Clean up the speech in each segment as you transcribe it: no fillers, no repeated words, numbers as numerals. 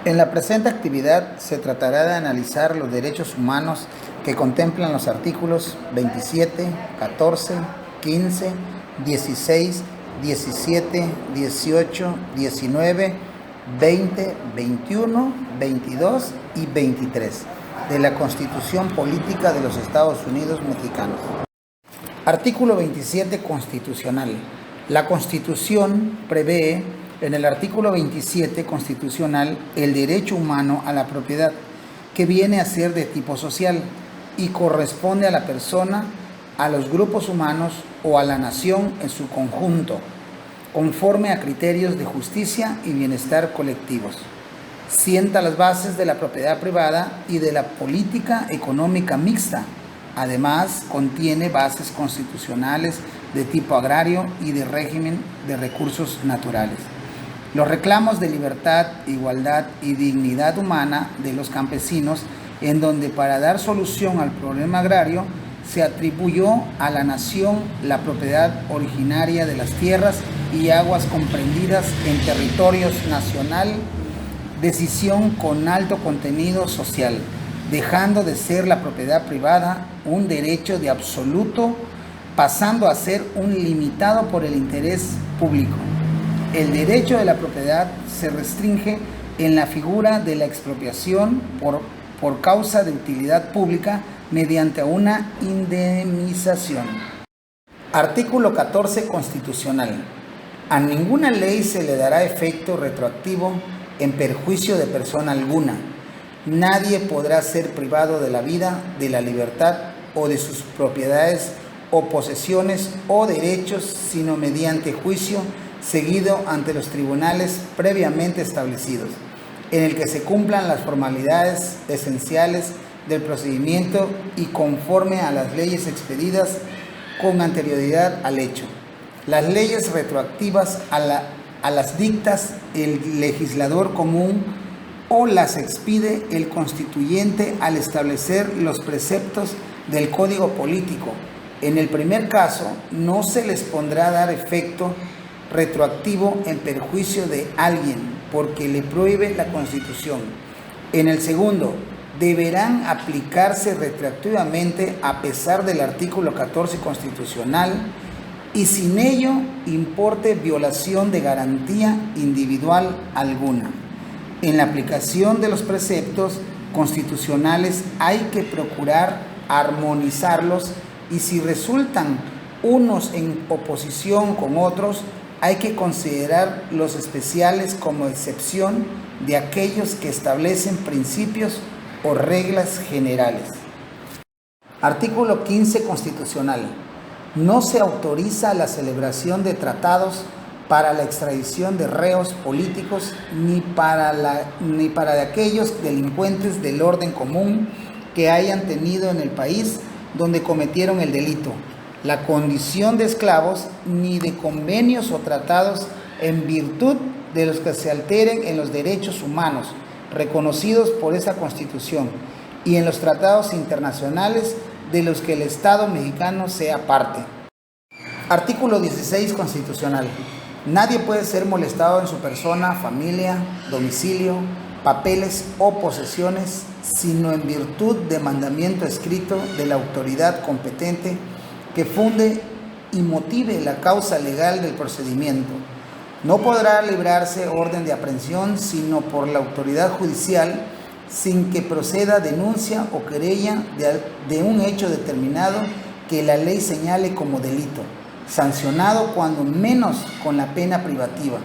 En la presente actividad se tratará de analizar los derechos humanos que contemplan los artículos 27, 14, 15, 16, 17, 18, 19, 20, 21, 22 y 23 de la Constitución Política de los Estados Unidos Mexicanos. Artículo 27 constitucional. La Constitución prevé en el artículo 27 constitucional el derecho humano a la propiedad, que viene a ser de tipo social y corresponde a la persona, a los grupos humanos o a la nación en su conjunto, conforme a criterios de justicia y bienestar colectivos. Sienta las bases de la propiedad privada y de la política económica mixta. Además, contiene bases constitucionales de tipo agrario y de régimen de recursos naturales. Los reclamos de libertad, igualdad y dignidad humana de los campesinos, en donde para dar solución al problema agrario se atribuyó a la nación la propiedad originaria de las tierras y aguas comprendidas en territorios nacional, decisión con alto contenido social, dejando de ser la propiedad privada un derecho de absoluto, pasando a ser un limitado por el interés público. El derecho de la propiedad se restringe en la figura de la expropiación por causa de utilidad pública mediante una indemnización. Artículo 14 constitucional. A ninguna ley se le dará efecto retroactivo en perjuicio de persona alguna. Nadie podrá ser privado de la vida, de la libertad o de sus propiedades o posesiones o derechos, sino mediante juicio seguido ante los tribunales previamente establecidos, en el que se cumplan las formalidades esenciales del procedimiento y conforme a las leyes expedidas con anterioridad al hecho. Las leyes retroactivas a las dictas el legislador común o las expide el constituyente al establecer los preceptos del Código Político. En el primer caso, no se les pondrá dar efecto retroactivo en perjuicio de alguien, porque le prohíbe la Constitución. En el segundo, deberán aplicarse retroactivamente a pesar del artículo 14 constitucional y sin ello importe violación de garantía individual alguna. En la aplicación de los preceptos constitucionales hay que procurar armonizarlos y si resultan unos en oposición con otros, hay que considerar los especiales como excepción de aquellos que establecen principios o reglas generales. Artículo 15 constitucional. No se autoriza la celebración de tratados para la extradición de reos políticos ni para de aquellos delincuentes del orden común que hayan tenido en el país donde cometieron el delito la condición de esclavos, ni de convenios o tratados en virtud de los que se alteren en los derechos humanos reconocidos por esa Constitución y en los tratados internacionales de los que el Estado mexicano sea parte. Artículo 16 constitucional. Nadie puede ser molestado en su persona, familia, domicilio, papeles o posesiones, sino en virtud de mandamiento escrito de la autoridad competente que funde y motive la causa legal del procedimiento. No podrá librarse orden de aprehensión sino por la autoridad judicial, sin que proceda denuncia o querella de un hecho determinado que la ley señale como delito, sancionado cuando menos con la pena privativa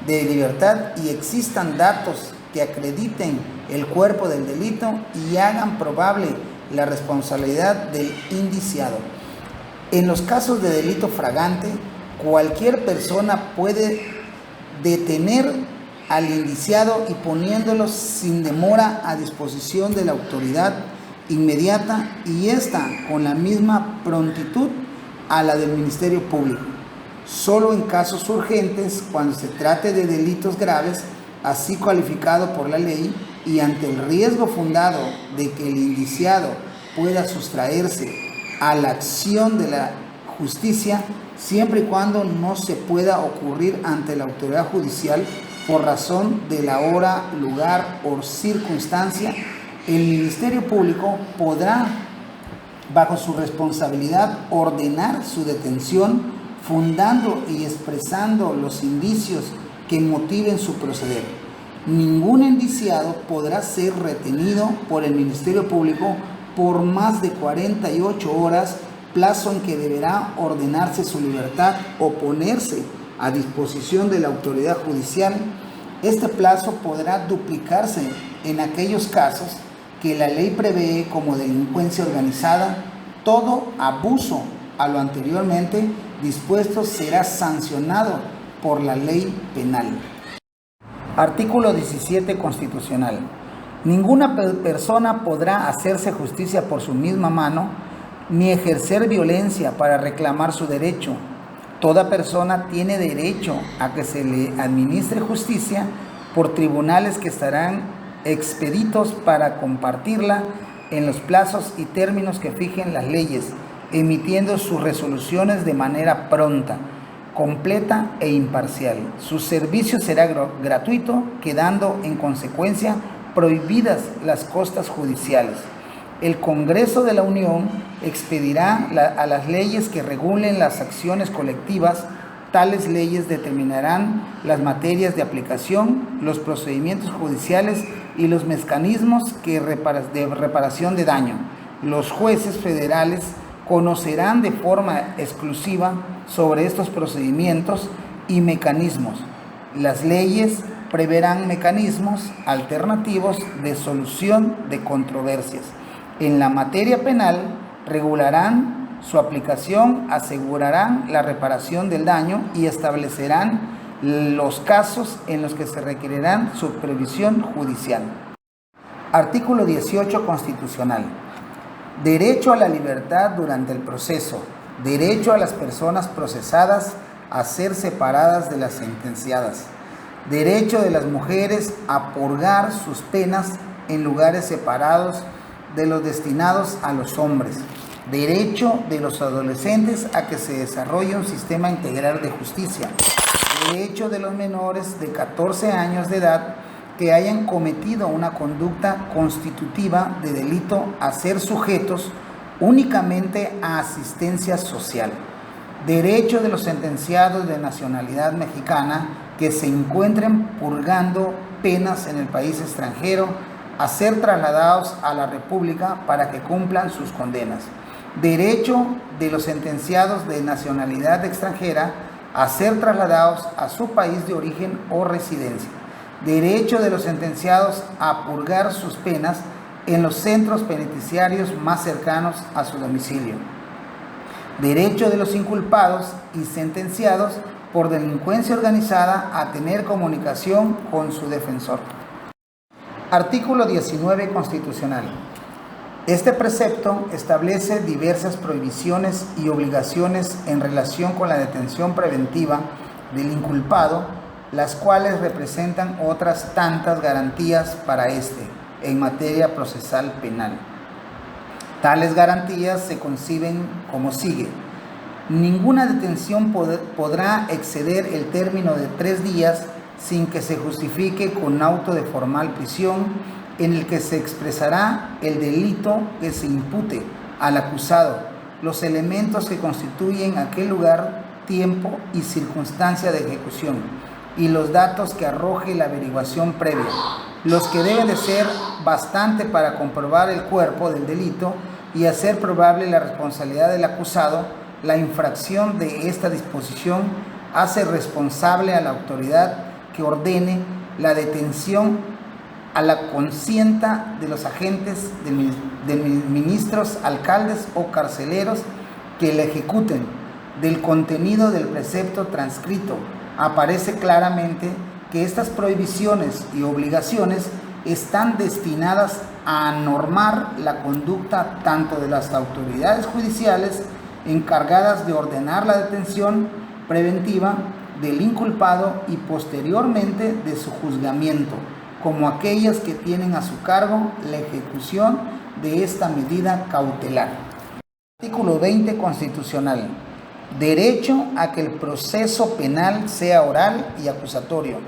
de libertad y existan datos que acrediten el cuerpo del delito y hagan probable la responsabilidad del indiciado. En los casos de delito fragante, cualquier persona puede detener al indiciado y poniéndolo sin demora a disposición de la autoridad inmediata y ésta con la misma prontitud a la del Ministerio Público. Solo en casos urgentes, cuando se trate de delitos graves, así calificado por la ley, y ante el riesgo fundado de que el indiciado pueda sustraerse a la acción de la justicia, siempre y cuando no se pueda ocurrir ante la autoridad judicial por razón de la hora, lugar o circunstancia, el Ministerio Público podrá, bajo su responsabilidad, ordenar su detención, fundando y expresando los indicios que motiven su proceder. Ningún indiciado podrá ser retenido por el Ministerio Público por más de 48 horas, plazo en que deberá ordenarse su libertad o ponerse a disposición de la autoridad judicial. Este plazo podrá duplicarse en aquellos casos que la ley prevé como delincuencia organizada. Todo abuso a lo anteriormente dispuesto será sancionado por la ley penal. Artículo 17 constitucional. Ninguna persona podrá hacerse justicia por su misma mano, ni ejercer violencia para reclamar su derecho. Toda persona tiene derecho a que se le administre justicia por tribunales que estarán expeditos para compartirla en los plazos y términos que fijen las leyes, emitiendo sus resoluciones de manera pronta, completa e imparcial. Su servicio será gratuito, quedando en consecuencia prohibidas las costas judiciales. El Congreso de la Unión expedirá a las leyes que regulen las acciones colectivas. Tales leyes determinarán las materias de aplicación, los procedimientos judiciales y los mecanismos de reparación de daño. Los jueces federales conocerán de forma exclusiva sobre estos procedimientos y mecanismos. Las leyes preverán mecanismos alternativos de solución de controversias. En la materia penal, regularán su aplicación, asegurarán la reparación del daño y establecerán los casos en los que se requerirán supervisión judicial. Artículo 18 constitucional. Derecho a la libertad durante el proceso. Derecho a las personas procesadas a ser separadas de las sentenciadas. Derecho de las mujeres a purgar sus penas en lugares separados de los destinados a los hombres. Derecho de los adolescentes a que se desarrolle un sistema integral de justicia. Derecho de los menores de 14 años de edad que hayan cometido una conducta constitutiva de delito a ser sujetos únicamente a asistencia social. Derecho de los sentenciados de nacionalidad mexicana que se encuentren purgando penas en el país extranjero a ser trasladados a la República para que cumplan sus condenas. Derecho de los sentenciados de nacionalidad extranjera a ser trasladados a su país de origen o residencia. Derecho de los sentenciados a purgar sus penas en los centros penitenciarios más cercanos a su domicilio. Derecho de los inculpados y sentenciados por delincuencia organizada a tener comunicación con su defensor. Artículo 19 constitucional. Este precepto establece diversas prohibiciones y obligaciones en relación con la detención preventiva del inculpado, las cuales representan otras tantas garantías para éste en materia procesal penal. Tales garantías se conciben como sigue. Ninguna detención podrá exceder el término de 3 días sin que se justifique con auto de formal prisión en el que se expresará el delito que se impute al acusado, los elementos que constituyen aquel lugar, tiempo y circunstancia de ejecución, y los datos que arroje la averiguación previa, los que deben de ser bastante para comprobar el cuerpo del delito y hacer probable la responsabilidad del acusado. La infracción de esta disposición hace responsable a la autoridad que ordene la detención a la conscienta de los agentes de ministros, alcaldes o carceleros que la ejecuten. Del contenido del precepto transcrito aparece claramente que estas prohibiciones y obligaciones están destinadas a normar la conducta tanto de las autoridades judiciales encargadas de ordenar la detención preventiva del inculpado y posteriormente de su juzgamiento, como aquellas que tienen a su cargo la ejecución de esta medida cautelar. Artículo 20 constitucional. Derecho a que el proceso penal sea oral y acusatorio.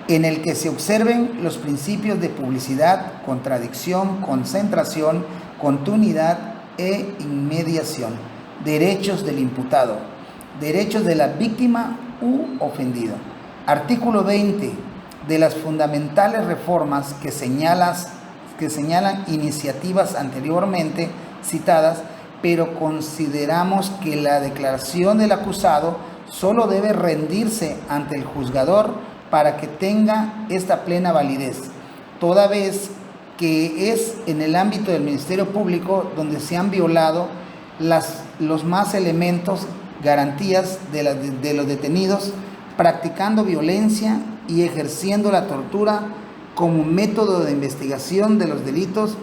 en el que se observen los principios de publicidad, contradicción, concentración, continuidad e inmediación, derechos del imputado, derechos de la víctima u ofendido. Artículo 20 de las fundamentales reformas que señalan iniciativas anteriormente citadas, pero consideramos que la declaración del acusado solo debe rendirse ante el juzgador para que tenga esta plena validez, toda vez que es en el ámbito del Ministerio Público donde se han violado los más elementos, garantías de los detenidos, practicando violencia y ejerciendo la tortura como método de investigación de los delitos.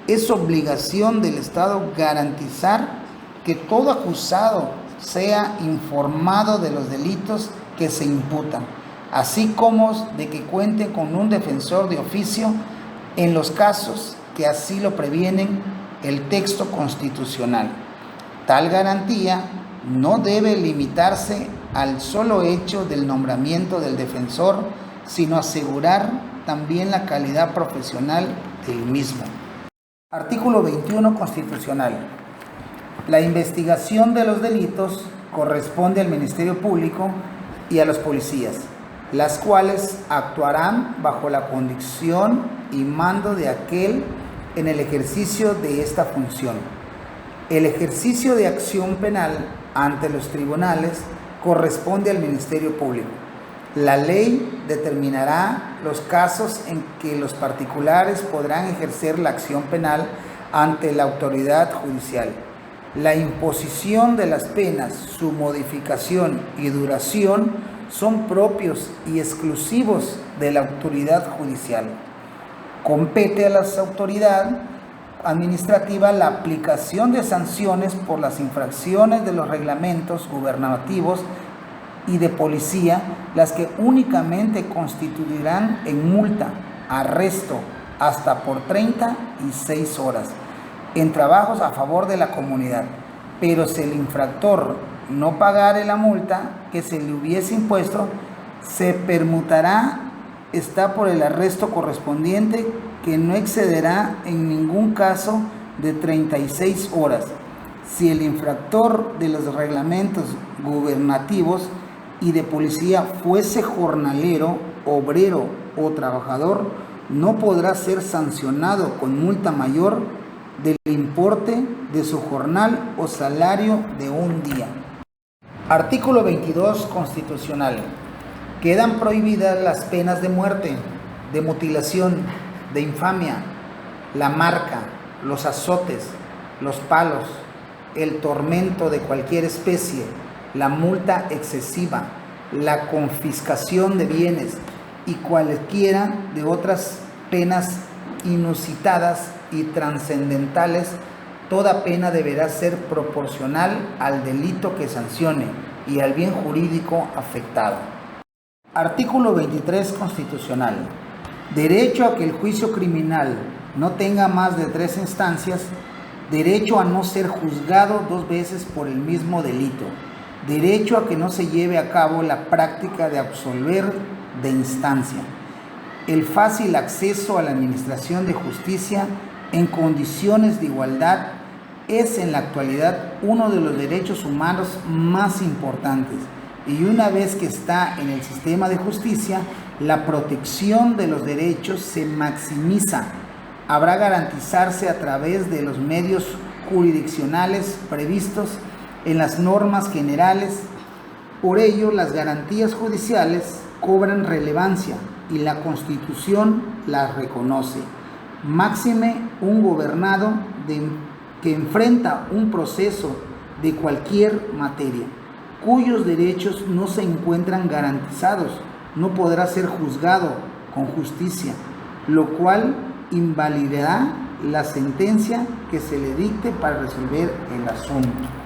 Es obligación del Estado garantizar que todo acusado sea informado de los delitos que se imputan, así como de que cuente con un defensor de oficio en los casos que así lo previenen el texto constitucional. Tal garantía no debe limitarse al solo hecho del nombramiento del defensor, sino asegurar también la calidad profesional del mismo. Artículo 21 constitucional. La investigación de los delitos corresponde al Ministerio Público y a los policías, las cuales actuarán bajo la conducción y mando de aquel en el ejercicio de esta función. El ejercicio de acción penal ante los tribunales corresponde al Ministerio Público. La ley determinará los casos en que los particulares podrán ejercer la acción penal ante la autoridad judicial. La imposición de las penas, su modificación y duración son propios y exclusivos de la autoridad judicial. Compete a la autoridad administrativa la aplicación de sanciones por las infracciones de los reglamentos gubernativos y de policía, las que únicamente constituirán en multa, arresto hasta por 36 horas, en trabajos a favor de la comunidad. Pero si el infractor no pagare la multa que se le hubiese impuesto, se permutará está por el arresto correspondiente, que no excederá en ningún caso de 36 horas. Si el infractor de los reglamentos gubernativos y de policía fuese jornalero, obrero o trabajador, no podrá ser sancionado con multa mayor del importe de su jornal o salario de un día. Artículo 22 constitucional. Quedan prohibidas las penas de muerte, de mutilación, de infamia, la marca, los azotes, los palos, el tormento de cualquier especie, la multa excesiva, la confiscación de bienes y cualquiera de otras penas inusitadas y trascendentales. Toda pena deberá ser proporcional al delito que sancione y al bien jurídico afectado. Artículo 23 constitucional. Derecho a que el juicio criminal no tenga más de 3 instancias. Derecho a no ser juzgado 2 veces por el mismo delito. Derecho a que no se lleve a cabo la práctica de absolver de instancia. El fácil acceso a la administración de justicia en condiciones de igualdad es en la actualidad uno de los derechos humanos más importantes. Y una vez que está en el sistema de justicia, la protección de los derechos se maximiza. Habrá garantizarse a través de los medios jurisdiccionales previstos en las normas generales. Por ello, las garantías judiciales cobran relevancia y la Constitución las reconoce. Máxime un gobernado que enfrenta un proceso de cualquier materia, cuyos derechos no se encuentran garantizados, no podrá ser juzgado con justicia, lo cual invalidará la sentencia que se le dicte para resolver el asunto.